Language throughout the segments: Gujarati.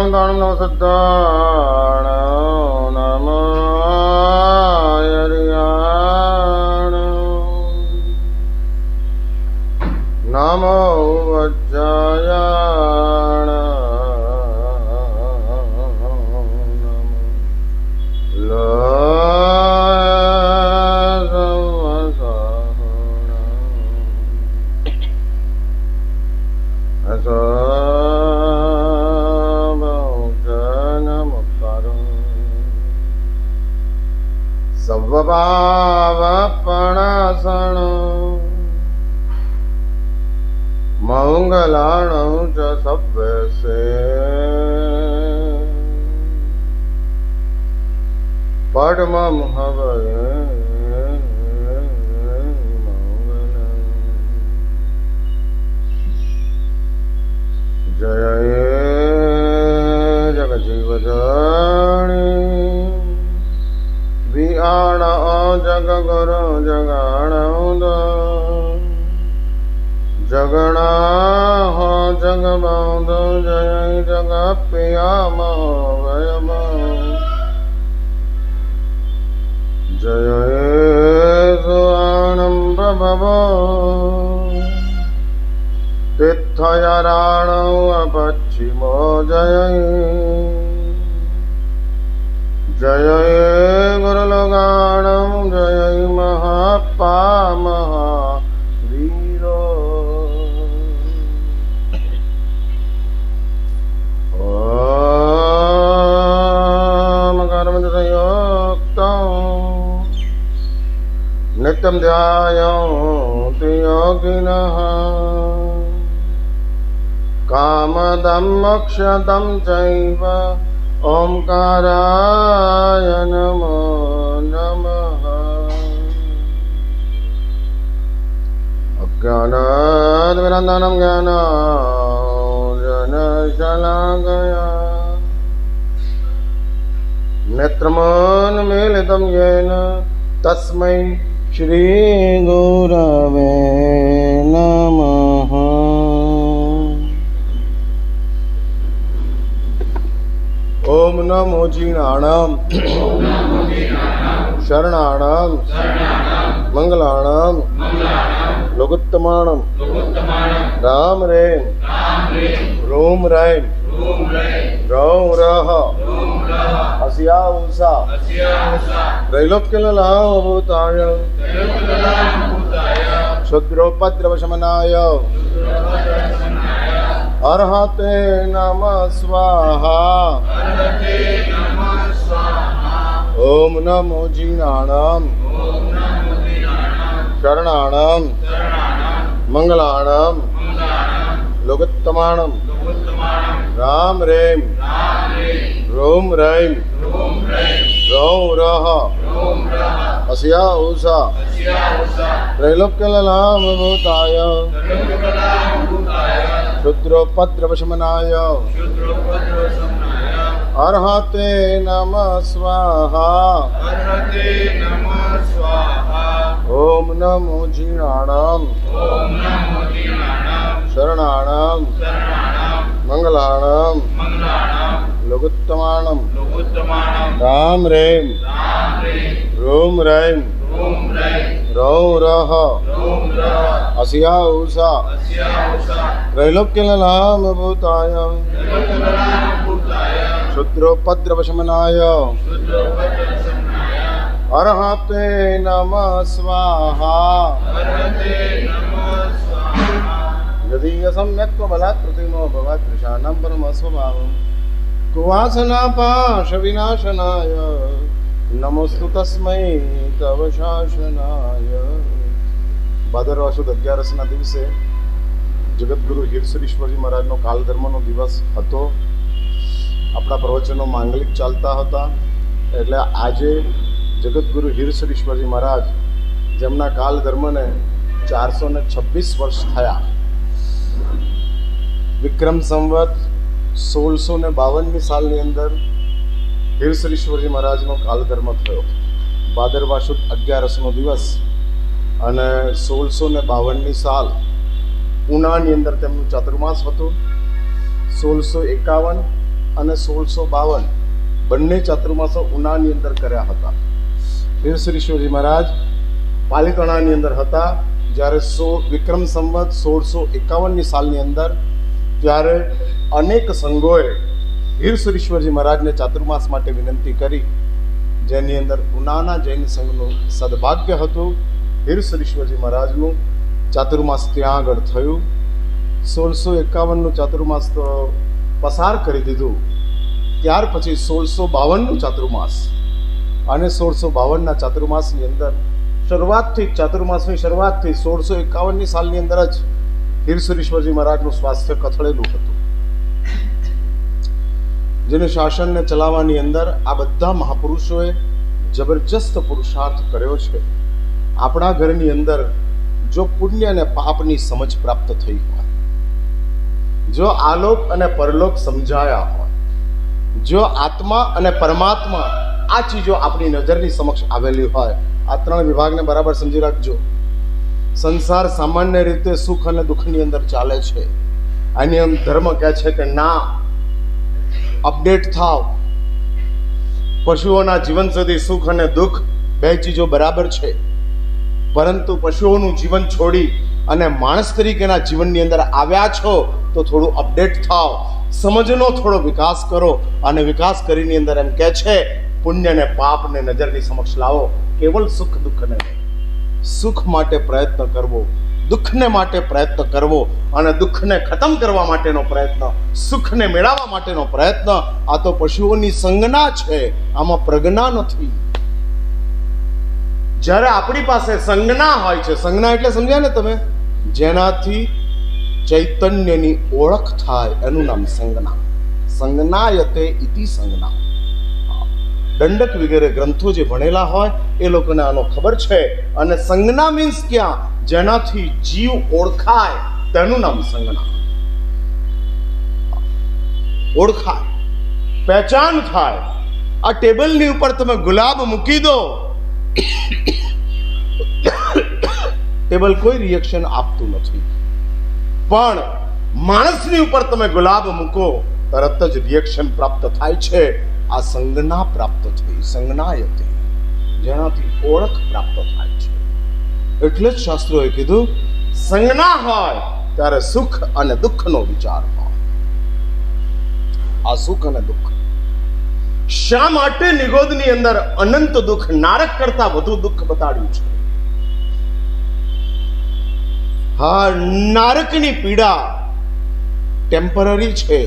दानं नमः सिद्धाणं नमः यर्याणं नमो वज्रायाणं सर्वपावपणासनं मंगलाणं च सव्यसे पद्मं हवये मंगलम् जय जगजीवजनी विआण जगगुरु जगाणोद जगणा हो जगबंधु जय जगप्रियाम वयम जय सुआणं प्रभवो तीर्थयाराणो अपच्छिमो जय जय गुरुलोगाणं जय महावीरो ॐ कर्मसंयुक्तं नित्यं ध्यायन्ति योगिनः कामदं मोक्षदं चैव ओंकाराय नमो नमः अज्ञानाद्विरन्दनं ज्ञानाञ्जनशलाकया नेत्रमोन्मीलितं येन तस्मै श्रीगुरवे नमः। ओम नमो जीर्णाणाम शरणाणाम मंगलाणाम लोकोत्तमाणाम राम रेम रोम रैम रौं रह अस्या उषा त्रैलोक्यललाभूताय क्षुद्रोपद्रवशमनाय अर्हते नमः स्वाहा। ओम नमो जीर्णाणाम शरणाणाम मंगलाणाम लोकोत्तमाणाम राम रेम रोम रैम रौं रह अस्या उषा त्रैलोक्यललाभूताय क्षुद्रोपद्रवशमनाय अर्हते नमः स्वाहा। ओम नमो जीर्णाणाम शरणाणाम मंगलाणाम लोकोत्तमाणाम राम रेम रोम रैम रौं रह अस्या उषा त्रैलोक्यललाभूताय क्षुद्रोपद्रवशमनाय अर्हते नमः स्वाहा। यदि सम्यक्त्वबलात् प्रतिमो भवात् कृशानं परमस्वभावं कुवासनापाशविनाशनाय नमोस्तु तस्मै तव शासनाय। ભાદરવા સુદ 11ના દિવસે જગતગુરુ હિરસરીશ્વરજી મહારાજનો કાલધર્મનો દિવસ હતો। આપણા પ્રવચનો માંગલિક ચાલતા હતા, એટલે આજે જગતગુરુ હિરસરીશ્વરજી મહારાજ જેમના કાલધર્મને 426 વર્ષ થયા। વિક્રમ સંવત 1652ની સાલની અંદર હિરસરીશ્વરજી મહારાજનો કાલધર્મ થયો। ભાદરવા સુદ 11નો દિવસ અને 1652ની સાલ ઉનાની અંદર તેમનું ચાતુર્માસ હતું। 1651 અને 1652 બંને ચાતુર્માસો ઉનાની અંદર કર્યા હતા. વીરશ્રીશ્વરજી મહારાજ પાલિતાણાની અંદર હતા જ્યારે વિક્રમ સંવત 1651ની સાલની અંદર, ત્યારે અનેક સંઘોએ વીરશ્રીશ્વરજી મહારાજને ચાતુર્માસ માટે વિનંતી કરી, જેની અંદર ઉનાના જૈન સંઘનું સદભાગ્ય હતું. વીરશ્રીશ્વરજી મહારાજનું ચાતુર્માસ ત્યાં આગળ થયું. 1651નું ચાતુર્માસ તો પસાર કરી દીધું. ત્યાર પછી 1652નું ચાતુર્માસ અને 1652ના ચાતુર્માસની અંદર ચાતુર્માસની શરૂઆતથી 1651ની સાલની અંદર જ વીરશ્રીશ્વરજી મહારાજનું સ્વાસ્થ્ય કથળેલું હતું. જેને શાસનને ચલાવવાની અંદર આ બધા મહાપુરુષોએ જબરજસ્ત પુરુષાર્થ કર્યો છે. આપણા ઘરની અંદર જો પુણ્ય અને પાપની સમજ પ્રાપ્ત થઈ હોય, જો આલોક અને પરલોક સમજાયા હોય, જો આત્મા અને પરમાત્મા આ ચીજો આપણી નજરની સમક્ષ આવેલી હોય, આ ત્રણ વિભાગને બરાબર સમજી રાખજો. સંસાર સામાન્ય રીતે સુખ અને દુઃખની અંદર ચાલે છે. આની એમ ધર્મ કહે છે કે ના, અપડેટ થાવ. પશુઓના જીવન સુધી સુખ અને દુઃખ બે ચીજો બરાબર છે, પરંતુ પશુઓનું જીવન છોડી અને માણસ તરીકેના જીવનની અંદર આવ્યા છો તો થોડું અપડેટ થાવ, સમજનો થોડો વિકાસ કરો. અને વિકાસ કરીને અંદર એમ કહે છે પુણ્ય ને પાપને નજરની સમક્ષ લાવો. કેવલ સુખ દુઃખને નહીં, સુખ માટે પ્રયત્ન કરવો, દુઃખને માટે પ્રયત્ન કરવો, અને દુઃખને ખતમ કરવા માટેનો પ્રયત્ન, સુખને મેળવવા માટેનો પ્રયત્ન. આ તો પશુઓની સંજ્ઞા છે, આમાં પ્રજ્ઞા નથી. જ્યારે આપણી પાસે સંજ્ઞા હોય છે, સંજ્ઞા એટલે સમજ્યા ને તમે, જેનાથી ચૈતન્યની ઓળખ થાય એનું નામ સંજ્ઞા. સંજ્ઞાયતે ઇતિ સંજ્ઞા. દંડક વગેરે ગ્રંથો જે ભણેલા હોય એ લોકોને આનો ખબર છે. અને સંજ્ઞા મીન્સ ક્યાં? જેનાથી જીવ ઓળખાય તેનું નામ સંજ્ઞા. ઓળખાય, પહેચાન થાય. આ ટેબલની ઉપર તમે ગુલાબ મૂકી દો, ટેબલ કોઈ રિએક્શન આપતું નથી, પણ માણસની ઉપર તમે ગુલાબ મૂકો તરત જ રિએક્શન પ્રાપ્ત થાય છે. આ સંજ્ઞા પ્રાપ્ત થઈ, સંજ્ઞાયતે, જેનાથી ઓળખ પ્રાપ્ત થાય છે. એટલે જ શાસ્ત્રોએ કીધું સંજ્ઞા હોય ત્યારે સુખ અને દુઃખનો વિચાર હોય. આ સુખ અને દુઃખ શા માટે નિગોદની અંદર અનંત દુઃખ, નારક કરતા વધુ દુઃખ બતાડ્યું છે? હા, નારકની પીડા ટેમ્પરરી છે,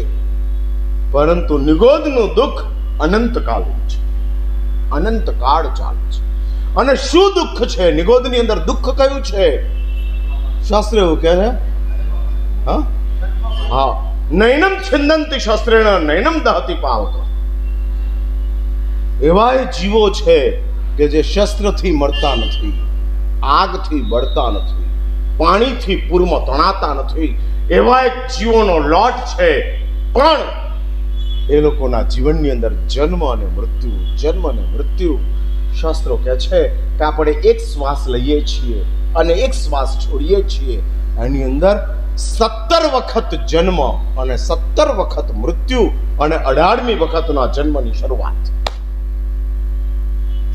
પરંતુ નિગોદનું દુઃખ અનંતકાળનું છે, અનંતકાળ ચાલે છે. અને શું દુઃખ છે નિગોદની અંદર? દુઃખ કયું છે? શાસ્ત્ર એવું કહે છે, હા, નૈનમ છિંદંતિ શસ્ત્રેણ નૈનમ દહતિ પાવક. એવા જીવો છે કે જે શસ્ત્રથી મળતા નથી, આગથી બળતા નથી, પાણીથી પૂરમાં તણાતા નથી. એવા એક જીવોનો લોટ છે. પણ એ લોકોના જીવનની અંદર જન્મ અને મૃત્યુ, જન્મ અને મૃત્યુ. શાસ્ત્રો કહે છે કે આપણે એક શ્વાસ લઈએ છીએ અને એક શ્વાસ છોડીએ છીએ, એની અંદર 17 વખત જન્મ અને 17 વખત મૃત્યુ અને 18મી વખતના જન્મની શરૂઆત.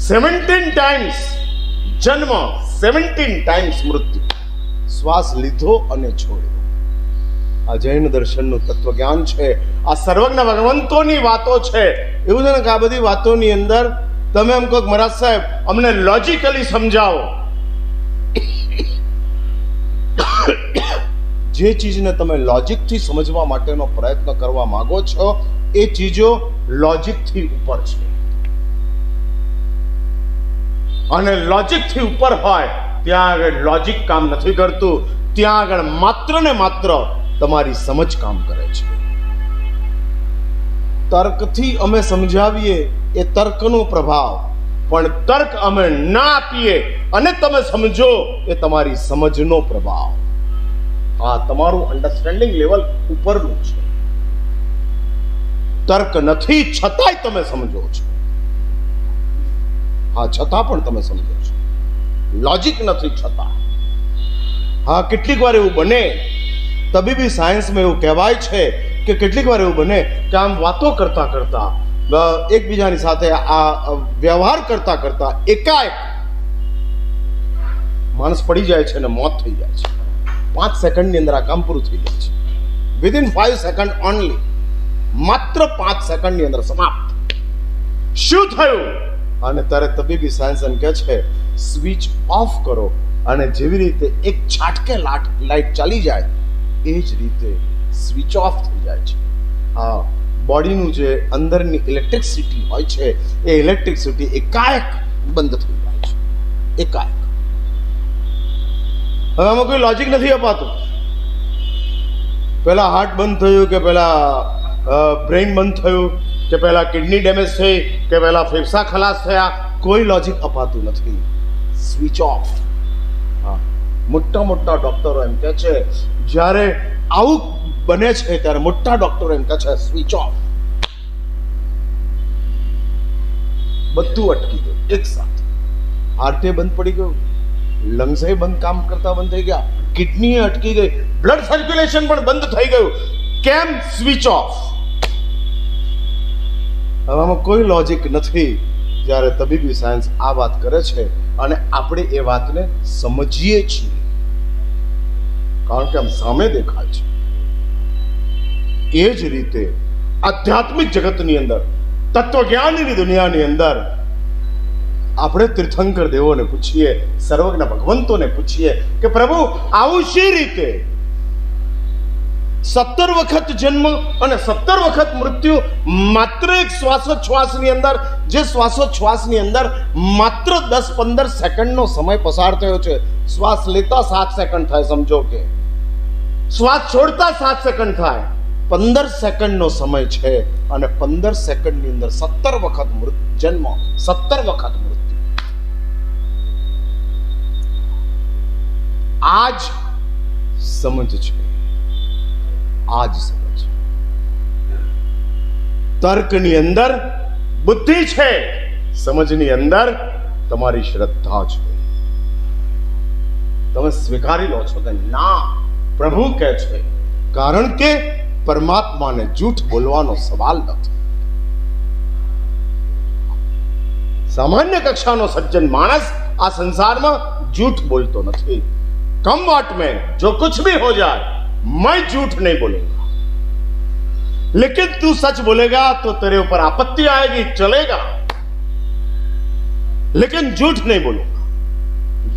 17 ટાઈમ્સ જન્મ, 17 ટાઈમ્સ મૃત્યુ. શ્વાસ લીધો અને છોડ્યો. આ જૈન દર્શનનું તત્વજ્ઞાન છે. આ સર્વજ્ઞ ભગવંતોની વાતો છે. એવું છે ને કે આ બધી વાતોની અંદર તમે એમ કહો મહારાજ સાહેબ અમને લોજિકલી સમજાવો. જે ચીજને તમે લોજિકથી સમજવા માટેનો પ્રયત્ન કરવા માંગો છો એ ચીજો લોજિકથી ઉપર છે. અને લોજિકથી ઉપર હોય ત્યાં આગળ લોજિક કામ નથી કરતું. ત્યાં આગળ માત્ર ને માત્ર તમારી સમજ કામ કરે છે. તર્કથી અમે સમજાવીએ એ તર્કનો પ્રભાવ, પણ તર્ક અમે ના આપીએ અને તમે સમજો એ તમારી સમજનો પ્રભાવ. આ તમારું અન્ડરસ્ટેન્ડિંગ લેવલ ઉપરનું છે. તર્ક નથી છતાંય તમે સમજો છો. હા, છતાં પણ તમે સમજો છો. લોજિક નથી છતાં. હા, કેટલીક વાર એવું બને, તબીબી સાયન્સમાં એવું કહેવાય છે કે કેટલીક વાર એવું બને કે આમ વાતો કરતા કરતા એકબીજાની સાથે આ વ્યવહાર કરતા કરતા એકાએક માણસ પડી જાય છે અને મોત થઈ જાય છે. 5 સેકન્ડની અંદર આ કામ પૂરું થઈ જાય છે. વિધિન 5 સેકન્ડ ઓનલી, માત્ર 5 સેકન્ડની અંદર સમાપ્ત. શું થયું? અને ત્યારે તબીબી સાયન્સ એમ કહે છે સ્વિચ ઓફ કરો, અને જેવી રીતે એક છાટકે લાઇટ ચાલી જાય એ જ રીતે સ્વિચ ઓફ થઈ જાય છે. આ બોડીનું જે અંદરની ઇલેક્ટ્રિસિટી હોય છે એ ઇલેક્ટ્રિસિટી એકાએક બંધ થઈ જાય છે. એકાએક. હવે આમાં કોઈ લોજિક નથી અપાતું. પહેલા હાર્ટ બંધ થયું કે પહેલા બ્રેઇન બંધ થયું કે પહેલા કિડની ડેમેજ થઈ કે પહેલા ફેફસા ખલાસ થયા, કોઈ લોજિક અપાતું નથી. Switch off. હા, મોટા મોટા ડોક્ટરો એમ કહે છે જ્યારે આવું બને છે ત્યારે મોટા ડોક્ટરો એમ કહે છે સ્વિચ ઓફ. બધું અટકી ગયું એક સાથે. હાર્ટે બંધ પડી ગયું, લંગ્સે બંધ કામ કરતા બંધ થઈ ગયા, કિડની અટકી ગઈ, બ્લડ સર્ક્યુલેશન પણ બંધ થઈ ગયું. કેમ? Switch off. હવે આમાં કોઈ લોજિક નથી. જ્યારે તબીબી સાયન્સ આ વાત કરે છે અને આપણે એ વાતને સમજીએ છીએ કારણ કે આમ સામે દેખાય છે. એ જ રીતે આધ્યાત્મિક જગતની અંદર, તત્વજ્ઞાનની દુનિયાની અંદર આપણે તીર્થંકર દેવોને પૂછીએ, સર્વજ્ઞ ભગવંતોને પૂછીએ કે પ્રભુ આવું શી રીતે 17 વખત જન્મ અને 17 વખત મૃત્યુ માત્ર એક શ્વાસોચ્છ્વાસની અંદર, જે શ્વાસોચ્છ્વાસની અંદર માત્ર 10-15 સેકન્ડનો સમય પસાર થયો છે. શ્વાસ લેતા 7 સેકન્ડ થાય, સમજો કે શ્વાસ છોડતા 7 સેકન્ડ થાય, 15 સેકન્ડનો સમય છે અને 15 સેકન્ડની અંદર 17 વખત જન્મ, 17 વખત મૃત્યુ. આજ સમજ છે, આજ સમજ. તર્કની અંદર બુદ્ધિ છે, સમજની અંદર તમારી શ્રદ્ધા છે. તમે સ્વીકારી લો છો કે ના, પ્રભુ કહે છે, કારણ કે પરમાત્માને જૂઠ બોલવાનો સવાલ નથી. સામાન્ય કક્ષાનો સજ્જન માણસ આ સંસારમાં झूठ बोलतो नहीं. कम वाट में जो कुछ भी हो जाए मैं झूठ नहीं बोलूंगा, लेकिन तू सच बोलेगा तो तेरे ऊपर आपत्ति आएगी, चलेगा, लेकिन झूठ नहीं बोलूंगा.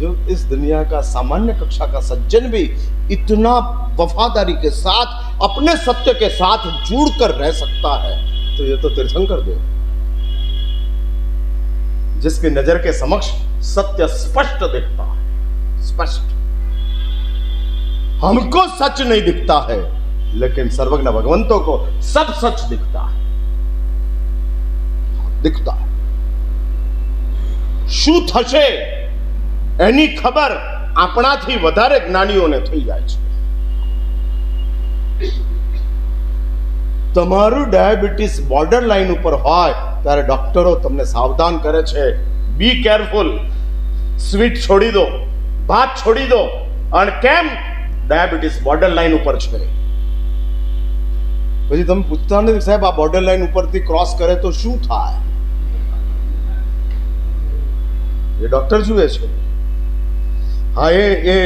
जो इस दुनिया का सामान्य कक्षा का सज्जन भी इतना वफादारी के साथ अपने सत्य के साथ जुड़कर रह सकता है, तो ये तो तीर्थंकर देव, जिसकी नजर के समक्ष सत्य स्पष्ट दिखता है. स्पष्ट. हमको सच नहीं दिखता है, लेकिन सर्वज्ञ भगवंतों को सब सच दिखता है. दिखता है. શું થશે એની ખબર આપણાથી વધારે જ્ઞાનીઓને થઈ જાય છે. તમારું ડાયાબિટીસ બોર્ડર લાઈન ઉપર હોય ત્યારે ડોક્ટરો તમને સાવધાન કરે છે, બી કેરફુલ, સ્વીટ છોડી દો, ભાત છોડી દો. અને કેમ? ડાયાબિટીસ બોર્ડર લાઈન ઉપર છે. પછી તમે પૂછતા નથી સાહેબ આ બોર્ડર લાઈન ઉપરથી ક્રોસ કરે તો શું થાય? એ ડોક્ટર જુએ છે. હા, એ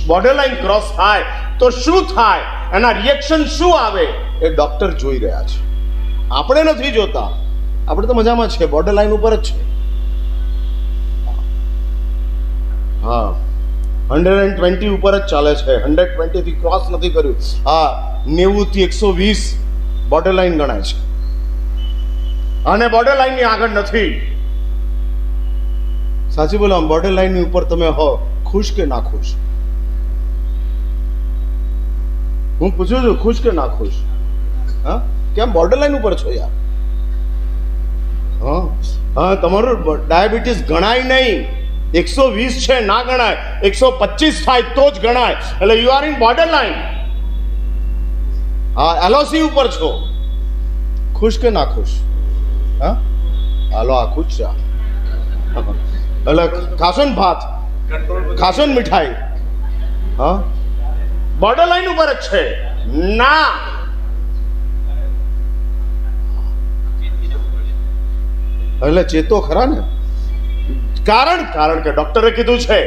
બોર્ડર લાઈન ક્રોસ થાય તો શું થાય, એના રિએક્શન શું આવે, એ ડોક્ટર જોઈ રહ્યા છે. આપણે નથી જોતા. આપણે તો મજામાં છે, બોર્ડર લાઈન ઉપર જ છે. હા, 120 ઉપર જ ચાલે છે, 120 થી ક્રોસ નથી કર્યું. હા, 90 થી 120 બોર્ડર લાઈન ગણાય છે, અને બોર્ડર લાઈન ની આગળ નથી. સાચી બોલો, બોર્ડર લાઈન ની ઉપર તમે હો, ખુશ કે ના ખુશ? હું પૂછું છું, ખુશ કે ના ખુશ? હા, કેમ બોર્ડર લાઈન ઉપર છો યાર? હા હા, તમારું ડાયાબિટીસ ગણાય નહીં, 120 છે ના ગણાય, 125 થાય તો જ ગણાય. એટલે you are in border line. હા, એલઓસી ઉપર છો. ખુશ કે ના ખુશ? હા, હાલો, આ ખુશ છે. એટલે ખાશો ને ભાત, ખાશો ને મીઠાઈ. હા, બોર્ડર લાઈન ઉપર જ છે. ના, એટલે ચેતો ખરા ને. કારણ કે ડોક્ટરે કીધું છે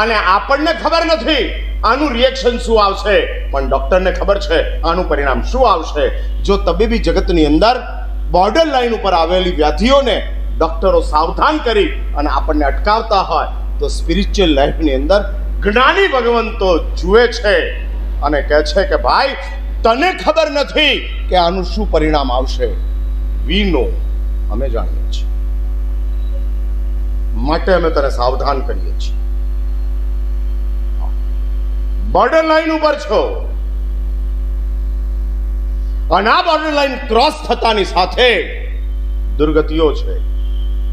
અને આપણને ખબર નથી આનું રિએક્શન શું આવશે, પણ ડોક્ટરને ખબર છે આનું પરિણામ શું આવશે. જો તબીબી જગતની અંદર બોર્ડર લાઈન ઉપર આવેલી વ્યાધિઓને ડોક્ટરો સાવધાન કરી અને આપણને અટકાવતા હોય, તો સ્પિરિચ્યુઅલ લાઈફની અંદર જ્ઞાની ભગવંતો જુએ છે અને કહે છે કે ભાઈ તને ખબર નથી કે આનું શું પરિણામ આવશે. વી નો, અમે જાણીએ છીએ, માટે અમે તને સાવધાન કરીએ છીએ. બોર્ડર લાઈન ઉપર છો અને આ બોર્ડર લાઈન ક્રોસ થતાની સાથે દુર્ગતિઓ છે,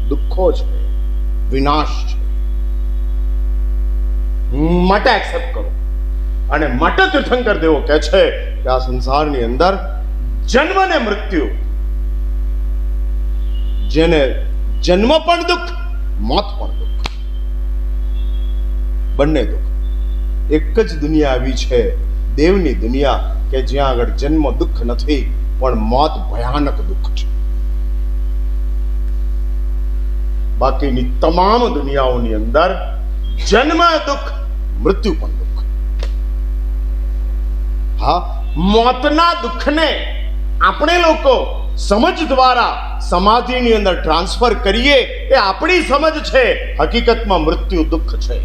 દુઃખો છે, વિનાશ છે. માટે એક્સેપ્ટ કરો. અને માટે તીર્થંકર દેવો કહે છે કે આ સંસારની અંદર જન્મ ને મૃત્યુ, જેને જન્મ પણ દુઃખ, મોત પણ દુઃખ, બંને દુઃખ. એક જ દુનિયા આવી છે, દેવની દુનિયા, કે જ્યાં આગળ જન્મ દુઃખ નથી પણ મોત ભયાનક દુઃખ છે. બાકીની તમામ દુનિયાઓની અંદર જન્મ દુઃખ, મૃત્યુ પણ દુઃખ. હા, મોતના દુઃખને આપણે લોકો સમજ દ્વારા સમાધિની અંદર ટ્રાન્સફર કરીએ એ આપણી સમજ છે. હકીકતમાં મૃત્યુ દુઃખ છે.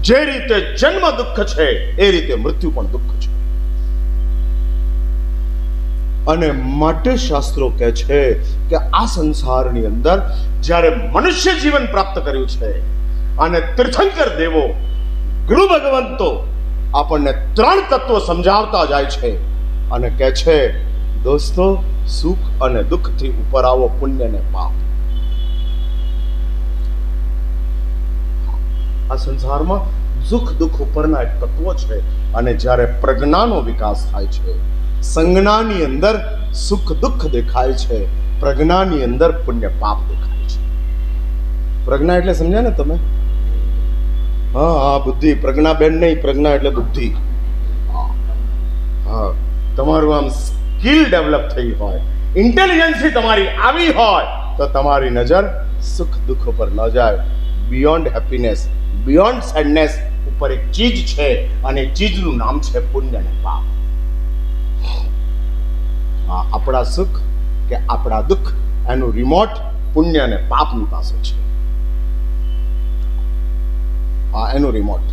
જે રીતે જન્મ દુઃખ છે એ રીતે મૃત્યુ પણ દુઃખ છે. અને માટે શાસ્ત્રો કહે છે કે આ સંસારની અંદર જ્યારે મનુષ્ય જીવન પ્રાપ્ત કર્યું છે અને તીર્થંકર દેવો, ગુરુ ભગવંતો આપણને 3 તત્વો સમજાવતા જાય છે અને કહે છે દોસ્તો, સુખ અને દુઃખથી ઉપર આવો, પુણ્ય ને પાપ. આ સંસારમાં સુખ દુઃખ ઉપરના એક તત્વો છે અને જ્યારે પ્રજ્ઞાનો વિકાસ થાય છે, સંજ્ઞાની અંદર સુખ દુઃખ દેખાય છે, પ્રજ્ઞાની અંદર પુણ્ય પાપ દેખાય છે. પ્રજ્ઞા એટલે સમજ્યા ને તમે? હા, બુદ્ધિ. પ્રજ્ઞાબેન નહીં, પ્રજ્ઞા એટલે બુદ્ધિ. હા, તમારું આમ સ્કિલ ડેવલપ થઈ હોય, ઇન્ટેલિજન્સી તમારી આવી હોય તો તમારી નજર સુખ દુઃખ ઉપર ન જાય. બિયોન્ડ હેપીનેસ, બિયોન્ડ સેડનેસ ઉપર એક ચીજ છે અને ચીજનું નામ છે પુણ્ય અને પાપ. આપણા સુખ કે આપણા દુઃખ એનું રિમોટ પુણ્ય અને પાપની પાસે છે. એનું રિમોટ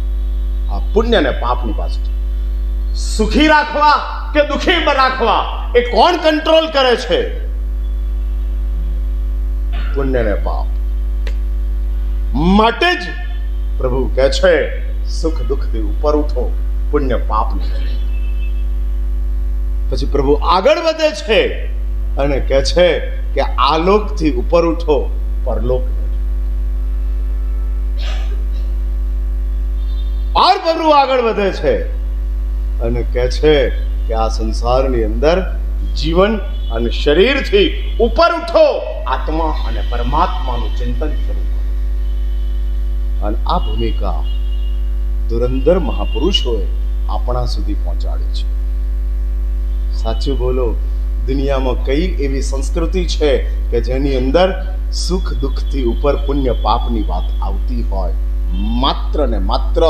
પુણ્ય અને પાપની પાસે છે. સુખી રાખવા કે દુઃખી રાખવા એ કોણ કંટ્રોલ કરે છે? પુણ્ય અને પાપ. માટે જ પ્રભુ કહે છે સુખ દુઃખથી ઉપર ઉઠો, પુણ્ય પાપ નહીં. પછી પ્રભુ આગળ વધે છે અને કહે છે કે આલોકથી ઉપર ઉઠો, પરલોક નહીં. और પ્રભુ આગળ વધે છે અને કહે છે કે આ સંસારની અંદર જીવન અને શરીરથી ઉપર ઉઠો, આત્મા અને પરમાત્માનું ચિંતન શરૂ કરો. અને આ ભૂમિકા ધુરંધર મહાપુરુષોએ આપણા સુધી પહોંચાડી છે. સાચું બોલો, દુનિયામાં કઈ એવી સંસ્કૃતિ છે કે જેની અંદર સુખ દુઃખથી ઉપર પુણ્ય પાપની વાત આવતી હોય? માત્ર ને માત્ર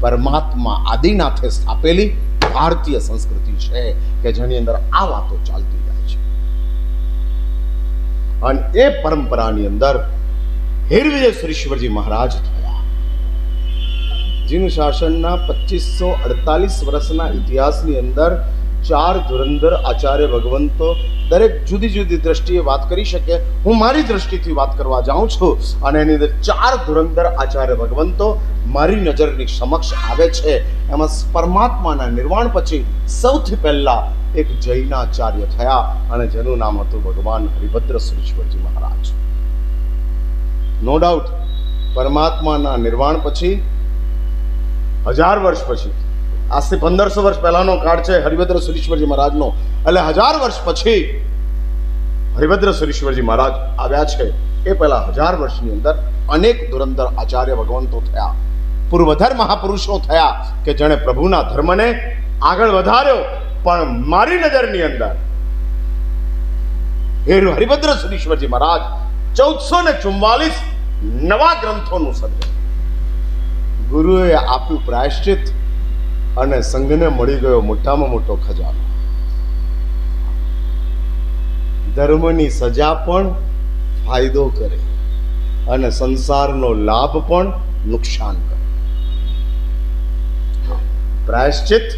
પરમાત્મા આદિનાથે સ્થાપેલી ભારતીય સંસ્કૃતિ છે કે જેની અંદર આ વાતો ચાલતી જાય છે. અને એ પરંપરાની અંદર હિરવિજય સુરેશ્વરજી મહારાજ થયા, જેનું શાસનના 2548 વર્ષના ઇતિહાસની અંદર 4 ધુરંધર આચાર્ય ભગવંતો દરેક જુદી જુદી દ્રષ્ટિએ વાત કરી શકે. હું મારી દ્રષ્ટિથી વાત કરવા જાઉં છું અને એની અંદર 4 ધુરંધર આચાર્ય ભગવંતો મારી નજરની સમક્ષ આવે છે. એમાં પરમાત્માના નિર્વાણ પછી સૌથી પહેલા એક જૈનાચાર્ય થયા અને જેનું નામ હતું ભગવાન હરિભદ્ર સુરેશ્વરજી મહારાજ. નો ડાઉટ પરમાત્માના નિર્વાણ પછી 1000 વર્ષ પછી, આજથી 1500 વર્ષ પહેલાનો કાળ છે હરિભદ્ર સુરેશ્વરજી મહારાજનો, એટલે 1000 વર્ષ પછી હરિભદ્ર સુરેશ્વરજી મહારાજ આવ્યા છે. એ પહેલા 1000 વર્ષની અંદર અનેક ધુરંધર આચાર્ય ભગવંતો થયા, પૂર્વધર મહાપુરુષો થયા કે જેણે પ્રભુના ધર્મને આગળ વધાર્યો. પણ મારી નજરની અંદર હરિભદ્ર સુરીશ્વરજી મહારાજ 1444 નવા ગ્રંથોનું સર્જન. ગુરુએ આપ્યું પ્રાયશ્ચિત અને સંઘને મળી ગયો મોટામાં મોટો ખજાનો. ધર્મની સજા પણ ફાયદો કરે અને સંસારનો લાભ પણ નુકસાન કરે. પ્રાયશ્ચિત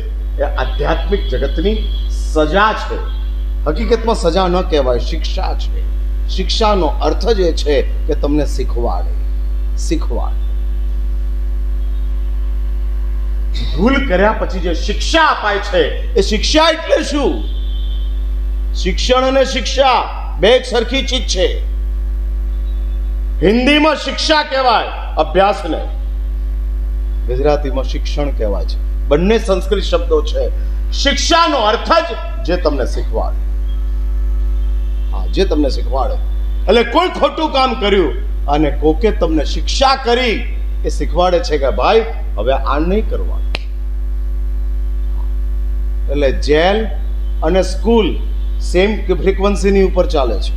એ આધ્યાત્મિક જગતની સજા છે. હકીકતમાં સજા ન કહેવાય, શિક્ષા છે. શિક્ષાનો અર્થ જ એ છે કે તમને શીખવાડે. ભૂલ કર્યા પછી જે શિક્ષા અપાય છે એ શિક્ષા એટલે શું? શિક્ષણ અને શિક્ષા બે એક સરખી ચીજ છે. હિન્દીમાં શિક્ષા કહેવાય અભ્યાસને, ગુજરાતીમાં શિક્ષણ કહેવાય છે. બંને સંસ્કૃત શબ્દો છે. શિક્ષાનો અર્થ જ જે તમને શીખવાડે. જે તમને શીખવાડે. એટલે કોઈ ખોટું કામ કર્યું અને કોકે તમને શિક્ષા કરી એ શીખવાડે છે કે ભાઈ હવે આ નહીં કરવાનું. એટલે જેલ અને સ્કૂલ સેમ ફ્રીક્વન્સીની ઉપર ચાલે છે.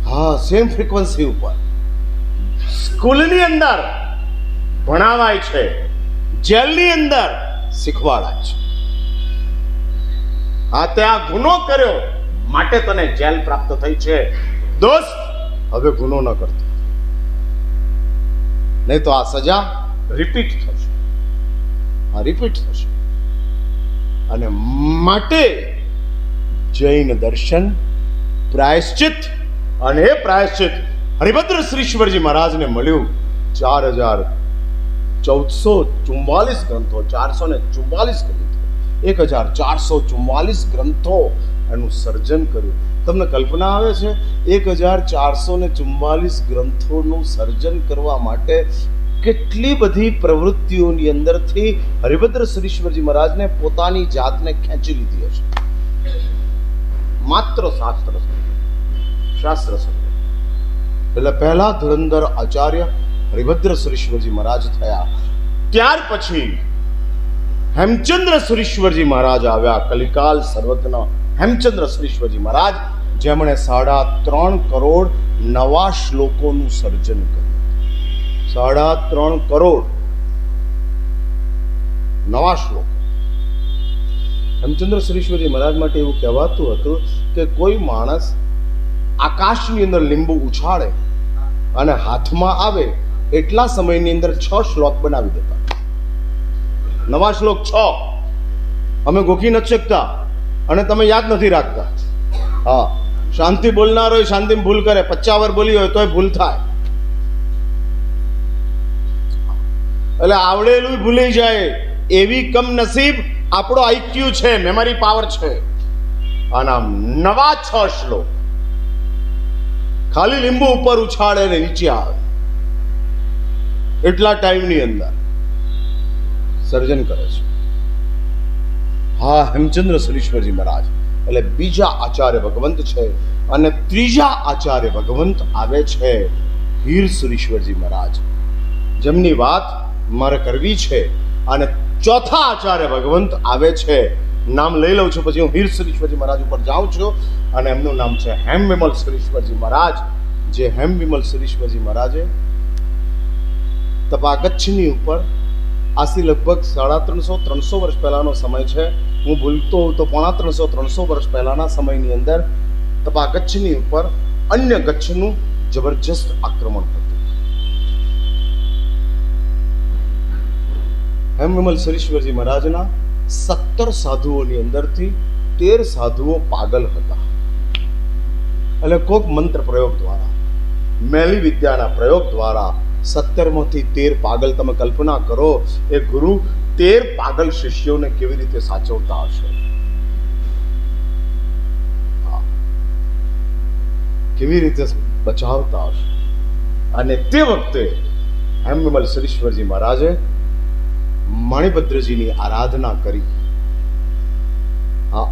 હા, સેમ ફ્રીક્વન્સી ઉપર. સ્કૂલની અંદર ભણાવાય છે, જેલની અંદર શીખવાડાય છે. હા, તે આ ગુનો કર્યો માટે તને જેલ પ્રાપ્ત થઈ છે. દોસ્ત, હવે ગુનો ન કરતો, નહીં તો આ સજા રિપીટ થશે. રિપીટ થશે. અને માટે જૈન દર્શન પ્રાયશ્ચિત, અને એ પ્રાયશ્ચિત હરિભદ્ર શ્રીશ્વરજી મહારાજને મળ્યું. 1444 ગ્રંથો, 444 ગ્રંથો, 1444 ગ્રંથો એનું સર્જન કર્યું. તમને કલ્પના આવે છે 1444 ગ્રંથોનું સર્જન કરવા માટે કેટલી બધી પ્રવૃત્તિઓની અંદરથી હરિભદ્ર શ્રીશ્વરજી મહારાજને પોતાની જાતને ખેંચી લીધી હશે. માત્ર શાસ્ત્ર એટલે પહેલા ધુરંધર આચાર્ય હરિભદ્ર શ્રીશ્વરજી મહારાજ થયા. ત્યાર પછી હેમચંદ્ર શ્રીશ્વરજી મહારાજ આવ્યા. કલિકાલ સર્વજ્ઞ હેમચંદ્ર શ્રીશ્વરજી મહારાજ, જેમણે 3.5 કરોડ નવા શ્લોકોનું સર્જન કર્યું. 3.5 કરોડ નવા શ્લોક. હેમચંદ્ર શ્રીશ્વરજી મહારાજ માટે એવું કહેવાતું હતું કે કોઈ માણસ આકાશની અંદર લીંબુ ઉછાળે અને હાથમાં આવે એટલા સમયની અંદર 6 શ્લોક બનાવી દેતા. નવા શ્લોક 6. અમે ગોખી નથી શકતા અને તમે યાદ નથી રાખતા. હા, શાંતિ બોલનાર હોય શાંતિમાં ભૂલ કરે, 50 વાર બોલી હોય તોય ભૂલ થાય. એટલે આવડેલું ભૂલી જાય એવી કમ નસીબ આપણો આઈક્યુ છે, મેમરી પાવર છે. આના નવા 6 શ્લોક ખાલી લીંબુ ઉપર ઉછાળે ને નીચે આવે એટલા ટાઈમની અંદર સર્જન કરે છે. હા, હેમચંદ્ર શ્રીશ્વરજી મહારાજ એટલે બીજા આચાર્ય ભગવંત છે. અને ત્રીજા આચાર્ય ભગવંત આવે છે હીર શ્રીશ્વરજી મહારાજ, જેમની વાત મારે કરવી છે. અને ચોથા આચાર્ય ભગવંત આવે છે, નામ લઈ લઉં છું પછી હું હીર શ્રીશ્વરજી મહારાજ ઉપર જાઉં છું. અને એમનું નામ છે હેમવિમલ શ્રીશ્વરજી મહારાજ. જે હેમવિમલ શ્રીશ્વરજી મહારાજે તપાકચ્છની ઉપર આથી લગભગ 350 વર્ષ પહેલાનો સમય છે, હું ભૂલતો હોઉં તો 350 વર્ષ પહેલાના સમયની અંદર તપાકચ્છની ઉપર અન્ય ગચ્છનું જબરજસ્ત આક્રમણ હતું. હેમવિમલ શ્રીશ્વરજી મહારાજના 17 સાધુઓની અંદરથી 13 સાધુઓ પાગલ હતા. એટલે કોક મંત્ર પ્રયોગ દ્વારા, મેલી વિદ્યાના પ્રયોગ દ્વારા 17માંથી 13 પાગલ. તમે કલ્પના કરો એ ગુરુ 13 પાગલ શિષ્યોને કેવી રીતે સાચવતા હશે, કેવી રીતે બચાવતા હશે. અને તે વખતે હેમવિમલ શ્રીશ્વરજી મહારાજે મણિભદ્રજીની આરાધના કરી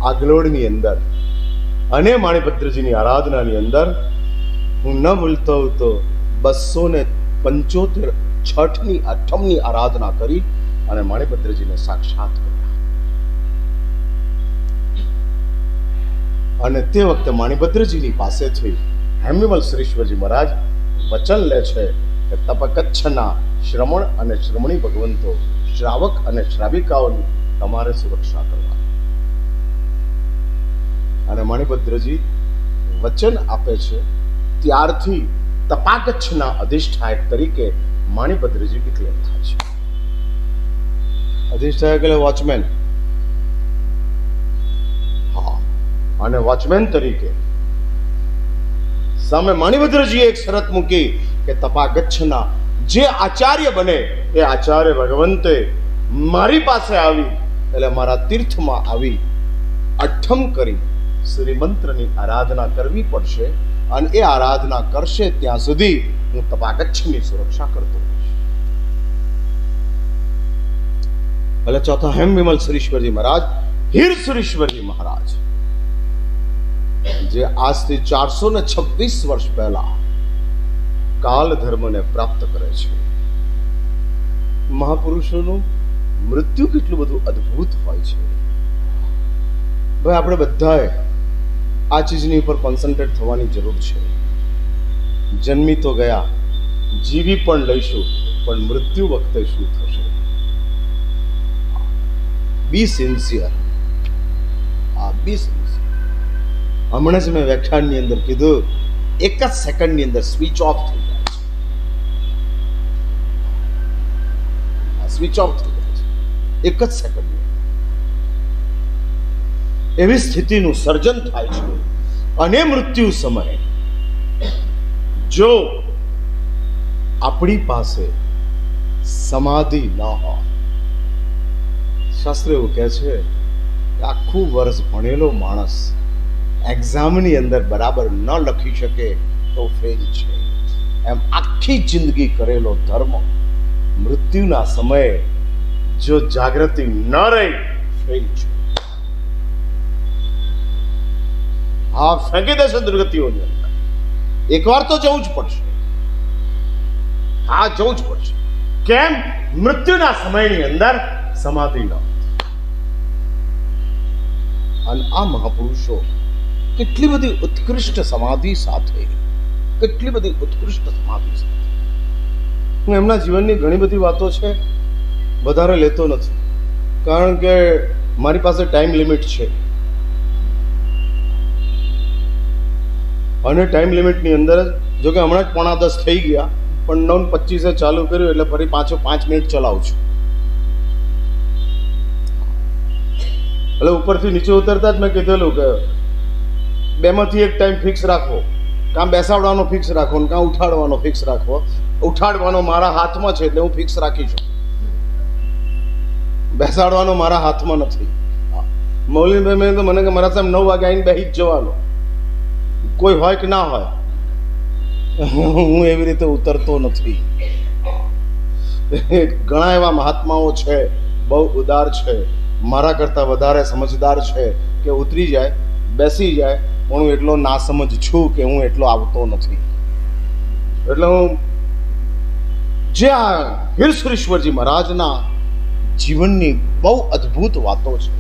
આગલોડની અંદર. અને મણિભદ્રજીની આરાધનાની અંદર હું ન ભૂલતો હોઉં તો 275 છઠની અઠમની આરાધના કરી અને મણિભદ્રજીને સાક્ષાત કર્યા. અને તે વખતે માણિભદ્રજીની પાસેથી હેમવિમલ શ્રીશ્વરજી મહારાજ વચન લે છે કે તપકચ્છના શ્રમણ અને શ્રમણી ભગવંતો, શ્રાવક અને શ્રાવિકાઓની તમારે સુરક્ષા કરવા. અને માણિભદ્રજી વચન આપે છે. ત્યારથી તપાગચ્છના અધિષ્ઠાયક તરીકે માણિભદ્રજી ડિક્લેર થાય છે. અધિષ્ઠાયક એટલે વોચમેન. હા, અને વોચમેન તરીકે સામે માણિભદ્રજીએ એક શરત મૂકી કે તપાગચ્છના જે આચાર્ય બને એ આચાર્ય ભગવંતે મારી પાસે આવી, એટલે મારા તીર્થમાં આવી અઠ્ઠમ કરી શ્રીમંત્રની આરાધના કરવી પડશે, અને એ આરાધના કરશે ત્યાં સુધી હું તપાગચ્છની સુરક્ષા કરતો રહીશ. એટલે ચોથા હેમવિમલ શ્રીશ્વરજી મહારાજ, હીર શ્રીશ્વરજી મહારાજ, જે આજથી 426 વર્ષ પહેલા કાલ ધર્મને પ્રાપ્ત કરે છે. મહાપુરુષોનું મૃત્યુ કેટલું બધું અદ્ભુત હોય છે. ભાઈ, આપણે બધાએ આ ચીજની ઉપર કોન્સન્ટ્રેટ થવાની જરૂર છે. જન્મી તો ગયા, જીવી પણ લઈશું, પણ મૃત્યુ વખતે શું થશે? બી સિન્સિયર. બી સિન્સિયર. હમણાં જ મેં વ્યાખ્યાનની અંદર કીધું, એક જ સેકન્ડની અંદર સ્વિચ ઓફ થઈ જાય છે. સ્વિચ ઓફ થઈ જાય છે એક જ સેકન્ડની. એવી સ્થિતિનું સર્જન થાય છે. અને મૃત્યુ સમયે જો આપણી પાસે સમાધિ ન હોય, શાસ્ત્ર એવું કહે છે કે આખું વર્ષ ભણેલો માણસ એક્ઝામની અંદર બરાબર ન લખી શકે તો ફેલ છે. એમ આખી જિંદગી કરેલો ધર્મ મૃત્યુના સમયે જો જાગૃતિ ન રહી, ફેલ છે. હા, ફેંકી દેશે દુર્ગતિઓની અંદર. એકવાર તો જવું જ પડશે. હા, જવું જ પડશે. કેમ? મૃત્યુના સમયની અંદર સમાધિ ન. અને આ મહાપુરુષો કેટલી બધી ઉત્કૃષ્ટ સમાધિ સાથે, કેટલી બધી ઉત્કૃષ્ટ સમાધિ સાથે. હું એમના જીવનની ઘણી બધી વાતો છે, વધારે લેતો નથી, કારણ કે મારી પાસે ટાઈમ લિમિટ છે. અને ટાઈમ લિમિટની અંદર જ, જો કે હમણાં જ 9:45 થઈ ગયા, પણ 9:25 ચાલુ કર્યું, એટલે ફરી પાછો 5 મિનિટ ચલાવું છું. એટલે ઉપરથી નીચે ઉતરતા જ મેં કીધેલું કે 2માંથી એક ટાઈમ ફિક્સ રાખો. કાં બેસાડવાનો ફિક્સ રાખો ને કાં ઉઠાડવાનો ફિક્સ રાખો. ઉઠાડવાનો મારા હાથમાં છે એટલે હું ફિક્સ રાખીશું. બેસાડવાનો મારા હાથમાં નથી. મૌલીભાઈ મેં તો મને કે મારા સાહેબ 9 વાગે આવીને બેસી જ જવાનો, કોઈ હોય કે ના હોય. હું એવી રીતે ઉતરતો નથી. ઘણા એવા મહાત્માઓ છે, બહુ ઉદાર છે, મારા કરતા વધારે સમજદાર છે, કે ઉતરી જાય, બેસી જાય, પણ હું એટલો ના સમજ છું કે હું એટલો આવતો નથી. એટલે હું જે આ હીર શ્રીશ્વરજી મહારાજના જીવનની બહુ અદ્ભુત વાતો છે.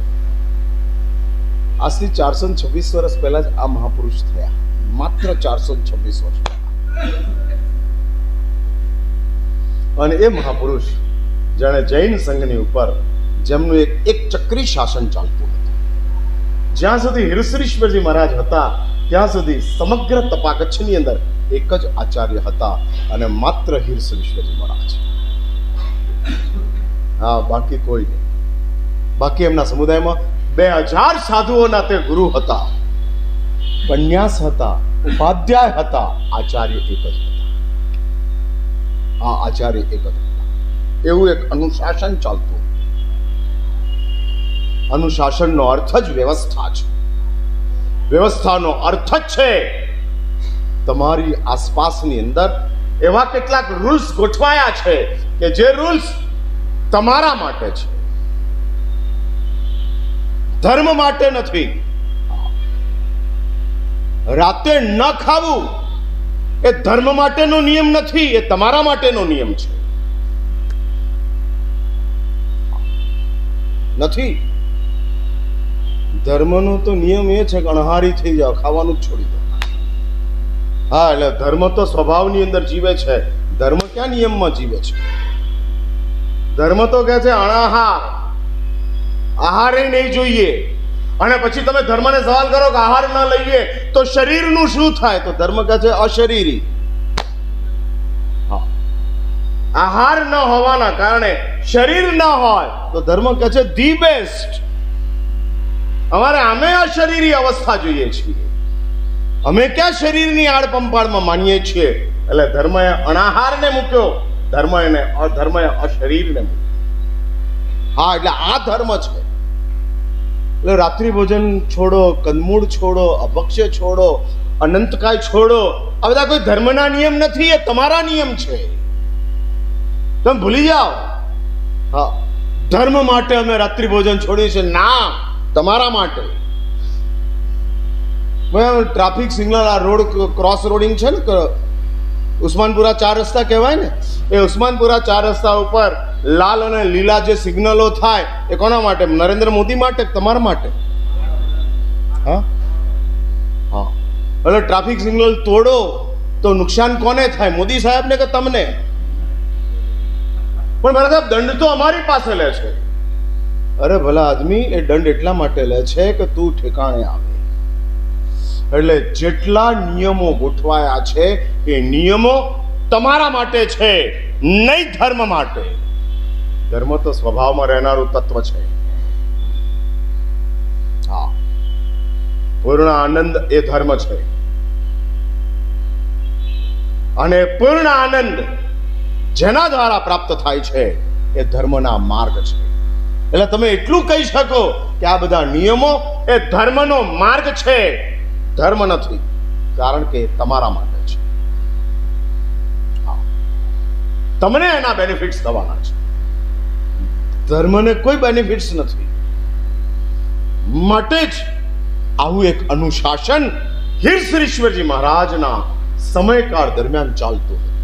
આજથી 426 વર્ષ પહેલા જ આ મહાપુરુષ થયા. માત્ર 426 વર્ષ પહેલા. અને એ મહાપુરુષ જાણે જૈન સંઘની ઉપર જેમનું એક ચક્રી શાસન ચાલતું હતું. જ્યાં સુધી હીરશ્રીશ્વરજી મહારાજ હતા ત્યાં સુધી સમગ્ર તપાગચ્છની અંદર એક જ આચાર્ય હતા, અને માત્ર હીરશ્રીશ્વરજી મહારાજ. હા, બાકી કોઈ નહીં. બાકી એમના સમુદાયમાં 2000 સાધુઓના તે ગુરુ હતા, પન્યાસ હતા, ઉપાધ્યાય હતા, આચાર્ય એક જ હતા. આ આચાર્ય એક જ હતા. એવું એક અનુશાસન ચાલતું. અનુશાસનનો અર્થ જ વ્યવસ્થા છે. વ્યવસ્થાનો અર્થ જ છે તમારી આસપાસની અંદર એવા કેટલાક રૂલ્સ ગોઠવાયા છે કે જે રૂલ્સ તમારા માટે છે, ધર્મ માટે નથી. રાતે ન ખાવું એ ધર્મ માટેનો નિયમ નથી, એ તમારા માટેનો નિયમ છે. નથી. ધર્મનો તો નિયમ એ છે કે અણહારી થઈ જાઓ, ખાવાનું જ છોડી દો. હા, એટલે ધર્મ તો સ્વભાવની અંદર જીવે છે. ધર્મ ક્યાં નિયમમાં જીવે છે? ધર્મ તો કહે છે અણાહાર, આહારે નહીં જોઈએ. અને પછી તમે ધર્મને સવાલ કરો કે આહાર ન લઈએ તો શરીરનું શું થાય? તો ધર્મ કહે છે અશરીરી. હા, આહાર ન હોવાના કારણે શરીર ન હોય તો ધર્મ કહે છે ધી બેસ્ટ. અમારે અમે અશરીરી અવસ્થા જોઈએ છીએ. અમે ક્યાં શરીરની આડપંપાળમાં માનીએ છીએ? એટલે ધર્મએ અનાહારને મૂક્યો, ધર્મએ અશરીરને મૂક્યો. હા, એટલે આ ધર્મ છે. એટલે રાત્રિ ભોજન છોડો, કંદમૂળ છોડો, અભક્ષ્ય છોડો, અનંતકાય છોડો. આ બધા કોઈ ધર્મના નિયમ નથી, એ તમારા નિયમ છે. તમે ભૂલી જાઓ. હા, ધર્મ માટે અમે રાત્રિ ભોજન છોડ્યું છે. ના, તમારા માટે. ટ્રાફિક સિગ્નલ, આ રોડ ક્રોસ રોડિંગ છે ને, ઉસ્માનપુરા 4 રસ્તા કહેવાય ને, એ ઉસ્માનપુરા 4 રસ્તા ઉપર લાલ અને લીલા જે સિગ્નલો થાય એ કોના માટે? નરેન્દ્ર મોદી માટે, તમારા માટે? હા હા. એટલે ટ્રાફિક સિગ્નલ તોડો તો નુકસાન કોને થાય? મોદી સાહેબને કે તમને? પણ મારા સાહેબ, દંડ તો અમારી પાસે લે છે. અરે ભલા આદમી, એ દંડ એટલા માટે લે છે કે તું ઠેકાણે આવે. એટલે જેટલા નિયમો ગોઠવાયા છે એ નિયમો તમારા માટે છે, નહીં ધર્મ માટે. ધર્મ તો સ્વભાવમાં રહેનારું તત્વ છે. હા, પૂર્ણ આનંદ એ ધર્મ છે. અને પૂર્ણ આનંદ જેના દ્વારા પ્રાપ્ત થાય છે એ ધર્મના માર્ગ છે. એટલે તમે એટલું કહી શકો કે આ બધા નિયમો એ ધર્મનો માર્ગ છે, ધર્મ નથી. કારણ કે તમારા માટે છે. તમને એના બેનિફિટ્સ થવાના છે. ધર્મને કોઈ બેનિફિટ્સ નથી. માટે જ આવું એક અનુશાસન હીરસરીશ્વરજી મહારાજના સમયકાળ દરમિયાન ચાલતું હતું.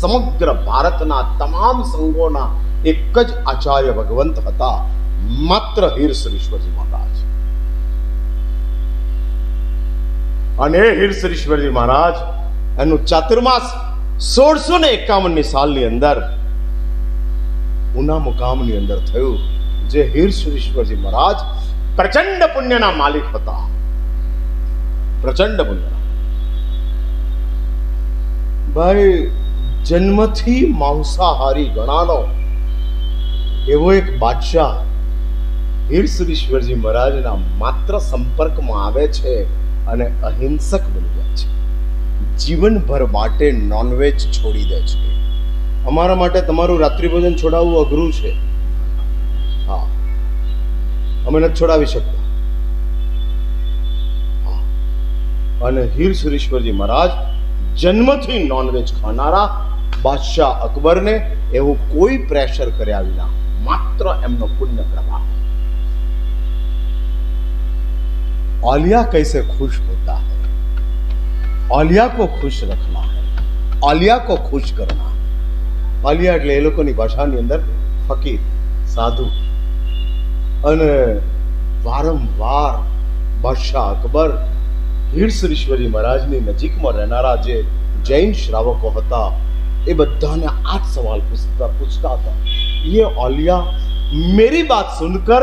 સમગ્ર ભારતના તમામ સંઘોના એક જ આચાર્ય ભગવંત હતા, માત્ર હીરસરીશ્વરજી મહારાજ. અને હીરસરીશ્વરજી મહારાજ એનું ચાતુર્માસ 1651 સાલની અંદર ઉના મુકામની અંદર થયું, જે હીરસરીશ્વરજી મહારાજ પ્રચંડ પુણ્યના માલિક હતા. પ્રચંડ પુણ્યના ભાઈ, જન્મથી માંસાહારી ગણાનો એવો એક બાદશાહ હીરસરીશ્વરજી મહારાજના માત્ર સંપર્કમાં આવે છે અને અહિંસક બની જાય છે. જીવનભર માટે નોનવેજ છોડી દે છે. અમારા માટે તમારું રાત્રિ ભોજન છોડાવવું અઘરું છે. હા, અમે નથી છોડાવી શકતા. અને હીરસરીશ્વરજી મહારાજ જન્મથી નોનવેજ ખાનારા બાદશાહ અકબરને એવું કોઈ પ્રેશર કર્યા વિના માત્ર એમનો પુણ્ય પ્રભાવ. औलिया कैसे खुश होता है, औलिया को खुश रखना है, औलिया को खुश करना. औलिया એટલે એ લોકોની ભાષાની અંદર ફકીર, સાધુ. અને વારંવાર બાદશાહ અકબર હીરસરીશ્વરજી મહારાજની નજીકમાં રહેનારા જે જૈન શ્રાવકો હતા એ બધાને આ જ સવાલ પૂછતા હતા. ये औलिया मेरी बात सुनकर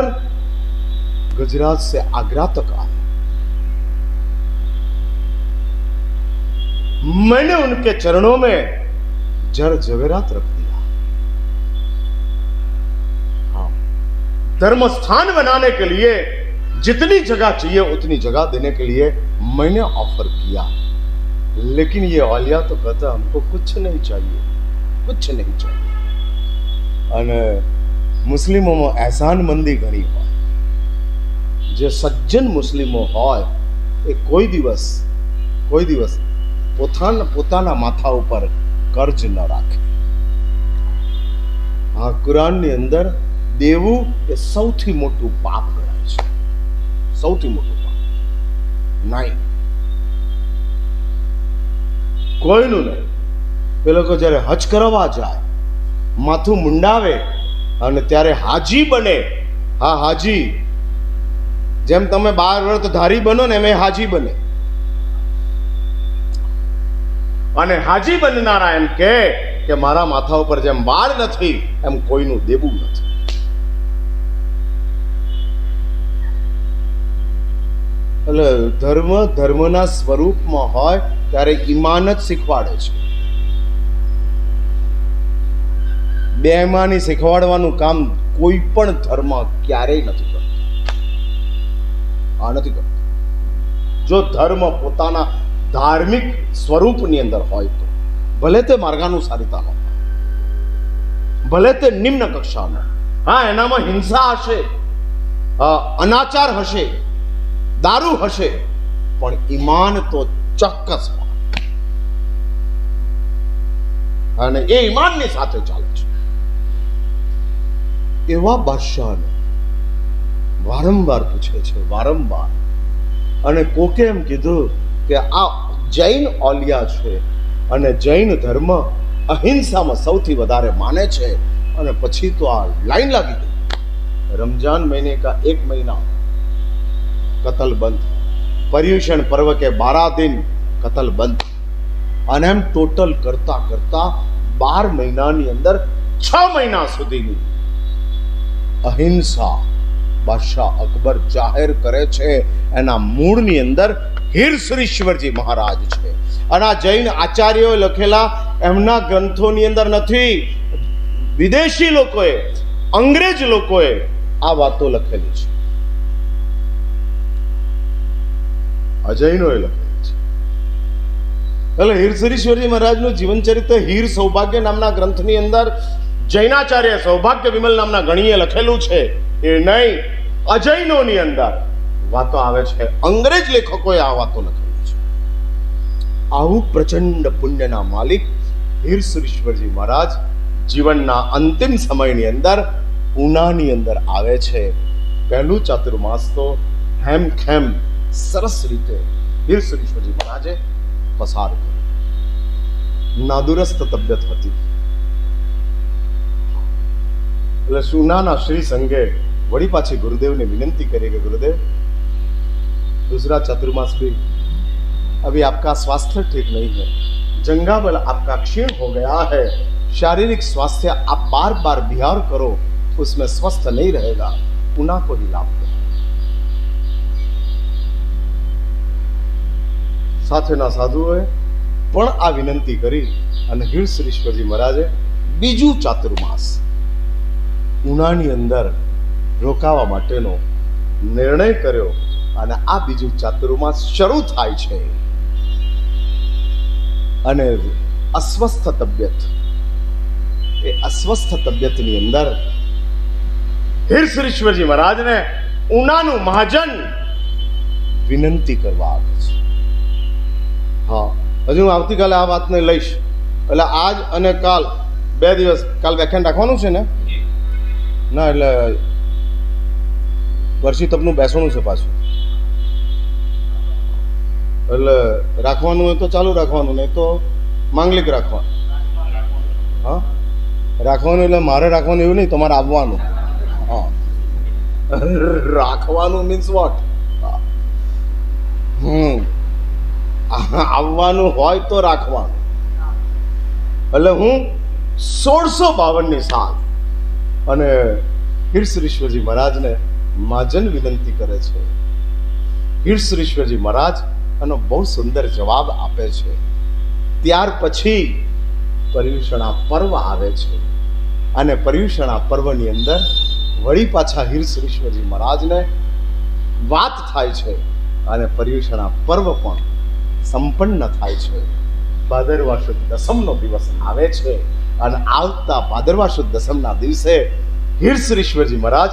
गुजरात से आगरा तक आए, मैंने उनके चरणों में जर जवेरात रख दिया. हाँ, धर्म स्थान बनाने के लिए जितनी जगह चाहिए उतनी जगह देने के लिए मैंने ऑफर किया, लेकिन ये औलिया तो कहता हमको कुछ नहीं चाहिए, कुछ नहीं चाहिए. અને મુસ્લિમોમાં એહસાનમંદી ઘણી હોય. જે સજ્જન મુસ્લિમો હોય એ કોઈ દિવસ પોતાના માથા ઉપર કર્જ ન રાખે. હા, કુરાનની અંદર દેવું એ સૌથી મોટું પાપ ગણાય છે. સૌથી મોટું પાપ નહીં, કોઈનું નહીં. એ લોકો જ્યારે હજ કરવા જાય, માથું મુંડાવે અને ત્યારે હાજી બને. હા, હાજી જેમ તમે 12 વ્રત ધારી બનો ને એમ એ હાજી બને. અને હાજી બનનારા એમ કે મારા માથા ઉપર જેમ વાળ નથી એમ કોઈનું દેવું નથી. એટલે ધર્મ ધર્મના સ્વરૂપમાં હોય ત્યારે ઈમાન જ શીખવાડે છે. બેમાની શીખવાડવાનું કામ કોઈ પણ ધર્મ ક્યારેય નથી કરતો. નથી કરતો. જો ધર્મ પોતાના ધાર્મિક સ્વરૂપની અંદર હોય તો ભલે તે માર્ગાનુસારિતાનો, ભલે તે નિમ્ન કક્ષાનો, હા એનામાં હિંસા હશે, અનાચાર હશે, દારૂ હશે, પણ ઈમાન તો ચોક્કસ હોય અને એ ઈમાનની સાથે ચાલે છે. એવા બાદશાહને વારંવાર પૂછે છે, વારંવાર. અને કોકે એમ કીધું કે આ જૈન ઓલિયા છે અને જૈન ધર્મ અહિંસામાં સૌથી વધારે માને છે. અને પછી તો આ લાઈન લાગી ગઈ, रमजान महीने का 1 महीना कत्ल बंद, पर्यूषण पर्व के 12 दिन कत्ल बंद, અને એમ ટોટલ કરતા કરતા 12 મહિનાની અંદર 6 મહિના સુધીની અહિંસા બાદશાહ અકબર જાહેર કરે છે. એના મૂળની અંદર હીરસુરીશ્વરજી મહારાજ છે. અને આ જૈન આચાર્યોએ લખેલા એમના ગ્રંથોની અંદર નથી, વિદેશી લોકોએ, અંગ્રેજ લોકોએ આ વાતો લખેલી છે, અજૈનોએ લખેલી છે. એટલે હીરસુરીશ્વરજી મહારાજનું જીવન ચરિત્ર હીર સૌભાગ્ય નામના ગ્રંથની અંદર જૈનાચાર્ય સૌભાગ્ય વિમલ નામના ગણીએ લખેલું છે. એ નહીં, અજૈનોની અંદર વાતો આવે છે, અંગ્રેજ લેખકોએ આ વાતો લખેલી છે. આવું પ્રચંડ પુણ્યના માલિક હીરસુરીશ્વરજી મહારાજ જીવનના અંતિમ સમયની અંદર ઉનાની અંદર આવે છે. પહેલું ચાતુર્માસ તો હેમખેમ સરસ રીતે હીરસુરીશ્વરજી મહારાજે પસાર કર્યું. નાદુરસ્ત તબિયત હતી એટલે સુનાના શ્રી સંઘે वही पाछे गुरुदेव ने विनंती करी कि गुरुदेव दूसरा चतुर्मास भी अभी आपका स्वास्थ्य ठीक नहीं है, जंगाबल आपका क्षीण हो गया है, शारीरिक स्वास्थ्य आप बार बार विहार करो उसमें स्वस्थ नहीं रहेगा, पुनः को ही लाभ दो. સાથેના સાધુઓએ પણ આ વિનંતી કરી અને હીરસુરીશ્વરજી મહારાજે બીજું ચાતુર્માસ ઉનાની અંદર રોકાવા માટેનો નિર્ણય કર્યો. અને આ બીજું ચાતુર્માસ શરૂ થાય છે. અને અસ્વસ્થ તબિયત, એ અસ્વસ્થ તબિયતની અંદર હીરસુરીશ્વરજી મહારાજને ઉનાનું મહાજન વિનંતી કરવા આવે છે. હા, હજુ હું આવતીકાલે આ વાતને લઈશ. એટલે આજ અને કાલ 2 દિવસ, કાલ વ્યાખ્યાન રાખવાનું છે ને? ના, એટલે વર્ષી તપનું બેસવાનું છે પાછું, એટલે રાખવાનું હોય તો ચાલુ રાખવાનું, નહીં તો માંગલિક રાખવાનું. હા, રાખવાનું એટલે મારે રાખવાનું એવું નહીં, તમારે આવવાનું. હા, રાખવાનું મીન્સ વોટ? આવવાનું હોય તો રાખવાનું. એટલે હું 1652ની સાલ અને હીરસુરીશ્વરજી મહારાજને માજન વિનંતી કરે છે. હીરસુરીશ્વરજી મહારાજ એનો બહુ સુંદર જવાબ આપે છે. ત્યાર પછી પર્યુષણા પર્વ આવે છે અને પર્યુષણા પર્વની અંદર વળી પાછા હીરસુરીશ્વરજી મહારાજને વાત થાય છે અને પર્યુષણા પર્વ પણ સંપન્ન થાય છે. ભાદરવા સુદ દસમનો દિવસ આવે છે અને આવતા ભાદરવા સુદ દસમના દિવસે હીરસુરીશ્વરજી મહારાજ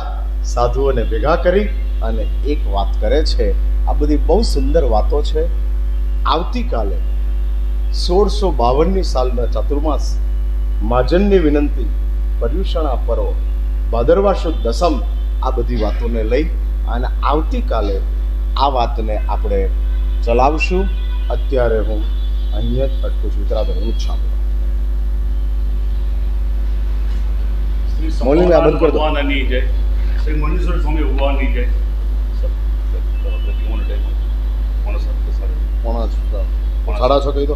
સાધુઓને ભેગા કરી અને એક વાત કરે છે. આ બધી બહુ સુંદર વાતો છે. આવતીકાલે 1652ની સાલના ચાતુર્માસ, માજનની વિનંતી, પર્યુષણા પર્વ, ભાદરવા સુદ દસમ, આ બધી વાતોને લઈ અને આવતીકાલે આ વાતને આપણે ચલાવશું. અત્યારે હું અહીંયા જ અટકું છું. ઉત્તરાધર્મ ઈચ્છા શ્રી ભગવાનની જય, શ્રી મનીશ્વર સ્વામી ભગવાનની જય. સાડા છ કહી દો.